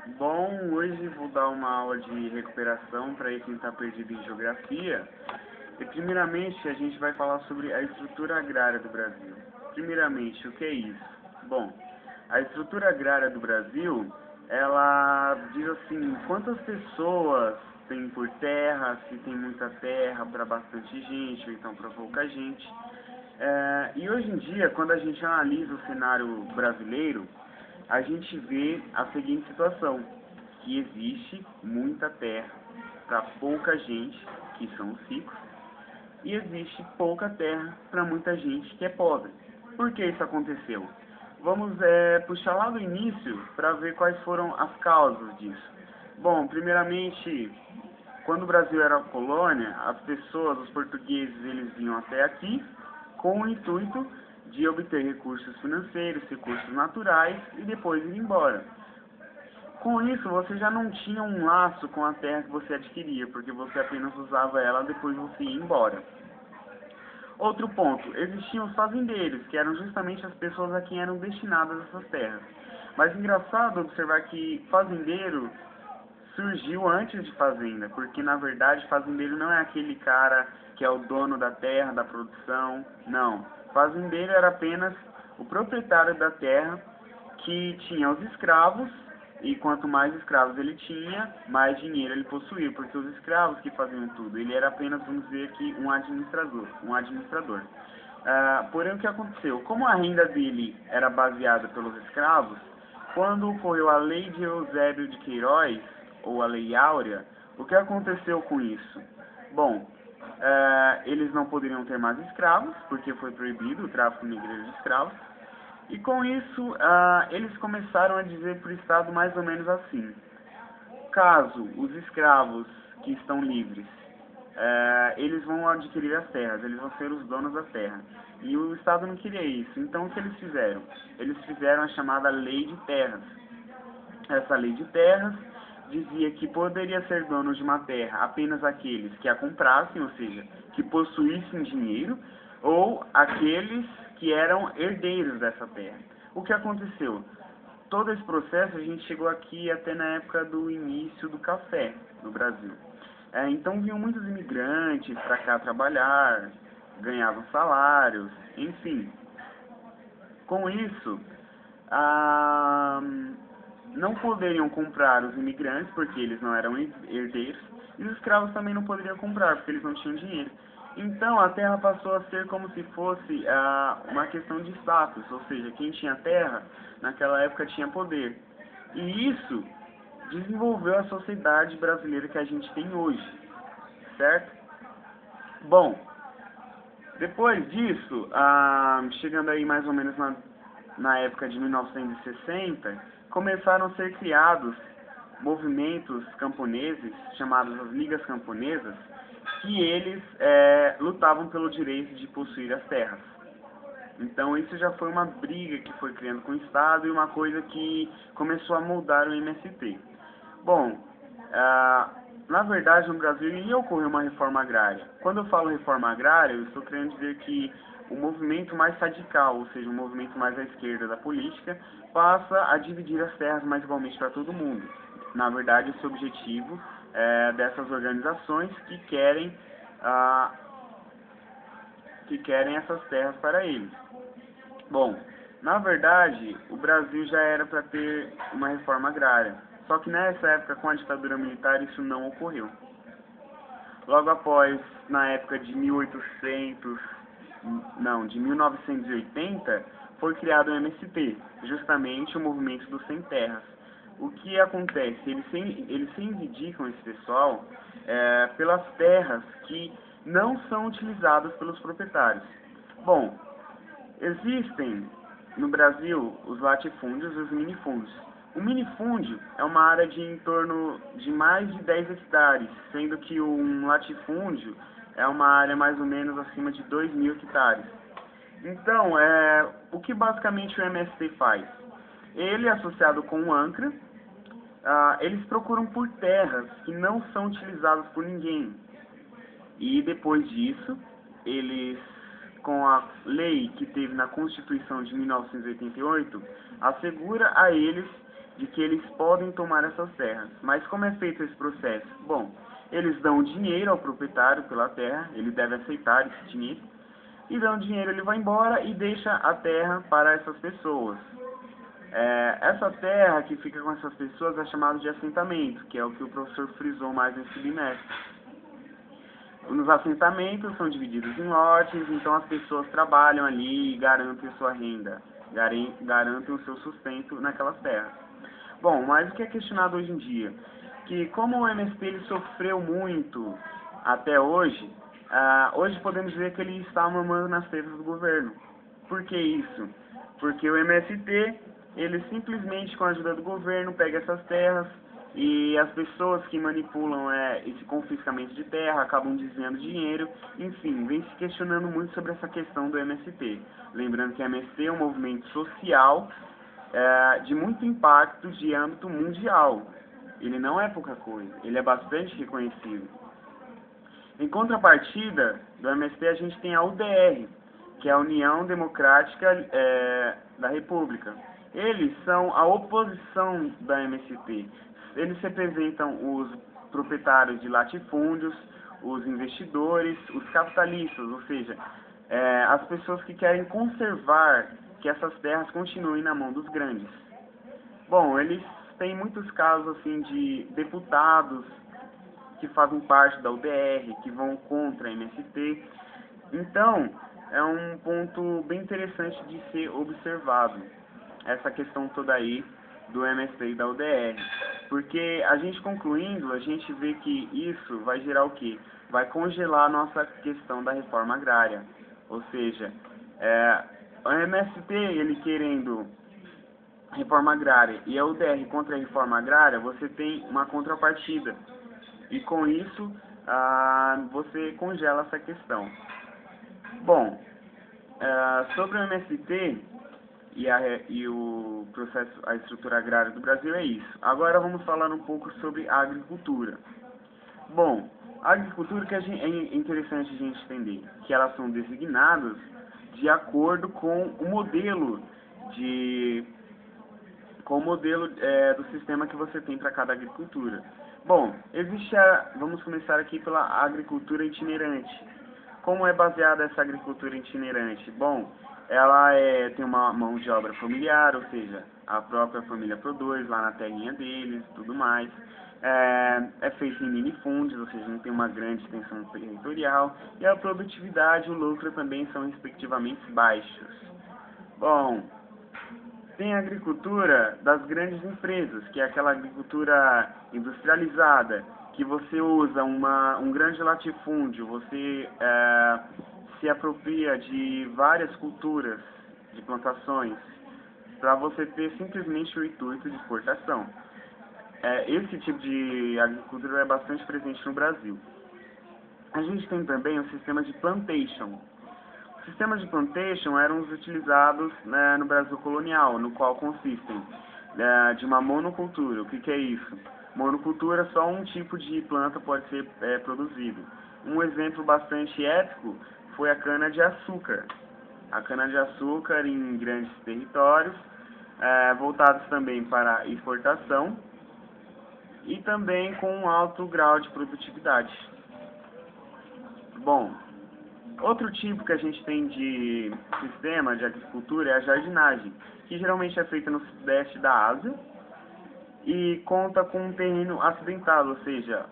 Bom, hoje vou dar uma aula de recuperação para quem está perdido em geografia. E primeiramente a gente vai falar sobre a estrutura agrária do Brasil. Primeiramente, o que é isso? Bom, a estrutura agrária do Brasil, ela diz assim, quantas pessoas tem por terra, se tem muita terra para bastante gente, ou então para pouca gente. E hoje em dia, quando a gente analisa o cenário brasileiro, a gente vê a seguinte situação, que existe muita terra para pouca gente, que são os ricos, e existe pouca terra para muita gente que é pobre. Por que isso aconteceu? Vamos puxar lá do início para ver quais foram as causas disso. Bom, primeiramente, quando o Brasil era colônia, as pessoas, os portugueses, eles vinham até aqui com o intuito de obter recursos financeiros, recursos naturais e depois ir embora. Com isso, você já não tinha um laço com a terra que você adquiria, porque você apenas usava ela depois você ia embora. Outro ponto, existiam os fazendeiros, que eram justamente as pessoas a quem eram destinadas essas terras. Mas engraçado observar que fazendeiro surgiu antes de fazenda, porque na verdade fazendeiro não é aquele cara que é o dono da terra, da produção, não. Fazendeiro era apenas o proprietário da terra que tinha os escravos, e quanto mais escravos ele tinha, mais dinheiro ele possuía, porque os escravos que faziam tudo, ele era apenas, vamos dizer aqui, um administrador. Porém, o que aconteceu? Como a renda dele era baseada pelos escravos, quando ocorreu a Lei de Eusébio de Queiroz, ou a Lei Áurea, o que aconteceu com isso? Bom, eles não poderiam ter mais escravos, porque foi proibido o tráfico negreiro de escravos, e com isso eles começaram a dizer para o Estado mais ou menos assim: caso os escravos que estão livres, eles vão adquirir as terras, eles vão ser os donos da terra. E o Estado não queria isso, então o que eles fizeram? Eles fizeram a chamada Lei de Terras. Essa Lei de Terras dizia que poderia ser dono de uma terra apenas aqueles que a comprassem, ou seja, que possuíssem dinheiro, ou aqueles que eram herdeiros dessa terra. O que aconteceu? Todo esse processo a gente chegou aqui até na época do início do café no Brasil. Então vinham muitos imigrantes para cá trabalhar, ganhavam salários, enfim. Com isso, ah, não poderiam comprar os imigrantes porque eles não eram herdeiros, e os escravos também não poderiam comprar porque eles não tinham dinheiro. Então a terra passou a ser como se fosse uma questão de status, ou seja, quem tinha terra naquela época tinha poder. E isso desenvolveu a sociedade brasileira que a gente tem hoje, certo? Bom, depois disso, chegando aí mais ou menos na época de 1960, começaram a ser criados movimentos camponeses, chamados as Ligas Camponesas, que eles lutavam pelo direito de possuir as terras. Então isso já foi uma briga que foi criando com o Estado e uma coisa que começou a moldar o MST. Bom, na verdade no Brasil ia ocorrer uma reforma agrária. Quando eu falo reforma agrária, eu estou querendo dizer que o movimento mais radical, ou seja, o movimento mais à esquerda da política, passa a dividir as terras mais igualmente para todo mundo. Na verdade, esse objetivo dessas organizações que querem essas terras para eles. Bom, na verdade, o Brasil já era para ter uma reforma agrária, só que nessa época, com a ditadura militar, isso não ocorreu. Logo após, na época de 1980, foi criado o MST, justamente o movimento dos sem terras. O que acontece? Eles se reivindicam, esse pessoal, pelas terras que não são utilizadas pelos proprietários. Bom, existem no Brasil os latifúndios e os minifúndios. O minifúndio é uma área de em torno de mais de 10 hectares, sendo que um latifúndio é uma área mais ou menos acima de 2.000 hectares. Então, o que basicamente o MST faz? Ele, associado com o ANCRA, eles procuram por terras que não são utilizadas por ninguém. E depois disso, eles, com a lei que teve na Constituição de 1988, assegura a eles de que eles podem tomar essas terras. Mas como é feito esse processo? Bom, eles dão dinheiro ao proprietário pela terra, ele deve aceitar esse dinheiro, e dão dinheiro, ele vai embora e deixa a terra para essas pessoas. Essa terra que fica com essas pessoas é chamada de assentamento, que é o que o professor frisou mais nesse bimestre. Nos assentamentos são divididos em lotes, então as pessoas trabalham ali e garantem sua renda, garantem o seu sustento naquelas terras. Bom, mas o que é questionado hoje em dia? Que como o MST ele sofreu muito até hoje, hoje podemos dizer que ele está mamando nas tetas do governo. Por que isso? Porque o MST, ele simplesmente com a ajuda do governo pega essas terras e as pessoas que manipulam esse confiscamento de terra acabam desviando dinheiro, enfim, vem se questionando muito sobre essa questão do MST. Lembrando que o MST é um movimento social de muito impacto de âmbito mundial. Ele não é pouca coisa, ele é bastante reconhecido. Em contrapartida do MST, a gente tem a UDR, que é a União Democrática da República. Eles são a oposição da MST. Eles representam os proprietários de latifúndios, os investidores, os capitalistas, ou seja, as pessoas que querem conservar que essas terras continuem na mão dos grandes. Bom, eles têm muitos casos assim de deputados que fazem parte da UDR, que vão contra a MST. Então, é um ponto bem interessante de ser observado, essa questão toda aí do MST e da UDR. Porque a gente concluindo, a gente vê que isso vai gerar o quê? Vai congelar a nossa questão da reforma agrária. Ou seja, o MST, ele querendo reforma agrária e a UDR contra a reforma agrária, você tem uma contrapartida. E com isso, você congela essa questão. Bom, sobre o MST e o processo, a estrutura agrária do Brasil é isso. Agora vamos falar um pouco sobre a agricultura. Bom, a agricultura que é interessante a gente entender, que elas são designadas de acordo com o modelo do sistema que você tem para cada agricultura. Bom, vamos começar aqui pela agricultura itinerante. Como é baseada essa agricultura itinerante? Bom, ela tem uma mão de obra familiar, ou seja, a própria família produz lá na terrinha deles e tudo mais. É feita em minifúndios, ou seja, não tem uma grande extensão territorial. E a produtividade e o lucro também são respectivamente baixos. Bom, tem a agricultura das grandes empresas, que é aquela agricultura industrializada, que você usa um grande latifúndio, você se apropria de várias culturas, de plantações, para você ter simplesmente o intuito de exportação. Esse tipo de agricultura é bastante presente no Brasil. A gente tem também o sistema de plantation. Os sistemas de plantation eram os utilizados no Brasil colonial, no qual consistem de uma monocultura. O que é isso? Monocultura, só um tipo de planta pode ser produzido. Um exemplo bastante épico foi a cana-de-açúcar. A cana-de-açúcar em grandes territórios, voltados também para exportação e também com um alto grau de produtividade. Bom, outro tipo que a gente tem de sistema de agricultura é a jardinagem, que geralmente é feita no sudeste da Ásia e conta com um terreno acidentado, ou seja,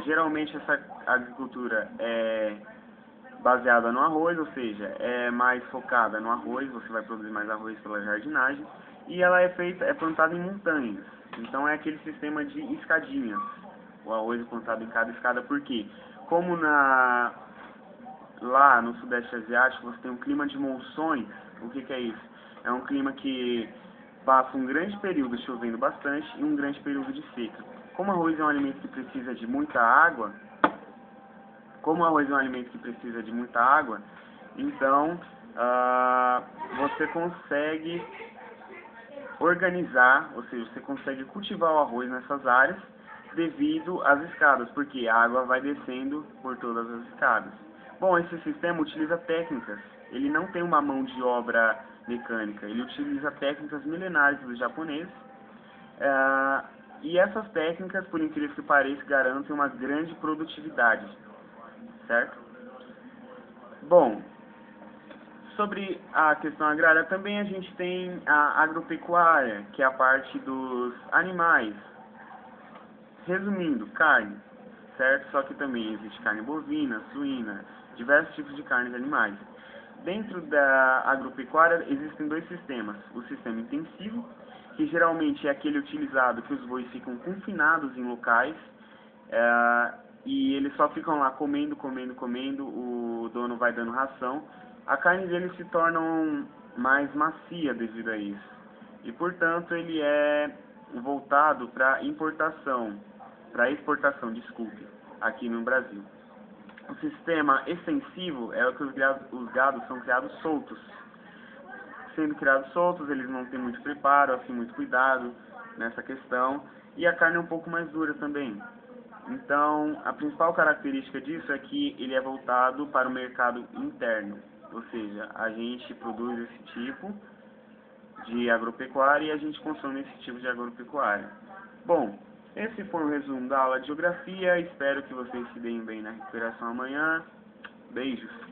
geralmente essa agricultura é baseada no arroz, ou seja, é mais focada no arroz, você vai produzir mais arroz pela jardinagem, e ela é plantada em montanhas, então é aquele sistema de escadinhas, o arroz é plantado em cada escada, porque como lá no Sudeste Asiático você tem um clima de monções, o que é isso? É um clima que passa um grande período chovendo bastante e um grande período de seca. Como o arroz é um alimento que precisa de muita água, então você consegue organizar, ou seja, você consegue cultivar o arroz nessas áreas devido às escadas, porque a água vai descendo por todas as escadas. Bom, esse sistema utiliza técnicas, ele não tem uma mão de obra mecânica, ele utiliza técnicas milenares dos japoneses, E essas técnicas, por incrível que pareça, garantem uma grande produtividade, certo? Bom, sobre a questão agrária, também a gente tem a agropecuária, que é a parte dos animais. Resumindo, carne, certo? Só que também existe carne bovina, suína, diversos tipos de carnes de animais. Dentro da agropecuária existem dois sistemas. O sistema intensivo, que geralmente é aquele utilizado que os bois ficam confinados em locais, e eles só ficam lá comendo, o dono vai dando ração. A carne deles se torna mais macia devido a isso. E, portanto, ele é voltado para exportação, desculpe, aqui no Brasil. O sistema extensivo é o que os gados são criados soltos. Sendo criados soltos, eles não têm muito preparo, assim, muito cuidado nessa questão. E a carne é um pouco mais dura também. Então, a principal característica disso é que ele é voltado para o mercado interno. Ou seja, a gente produz esse tipo de agropecuária e a gente consome esse tipo de agropecuária. Bom, esse foi o resumo da aula de geografia. Espero que vocês se deem bem na recuperação amanhã. Beijos!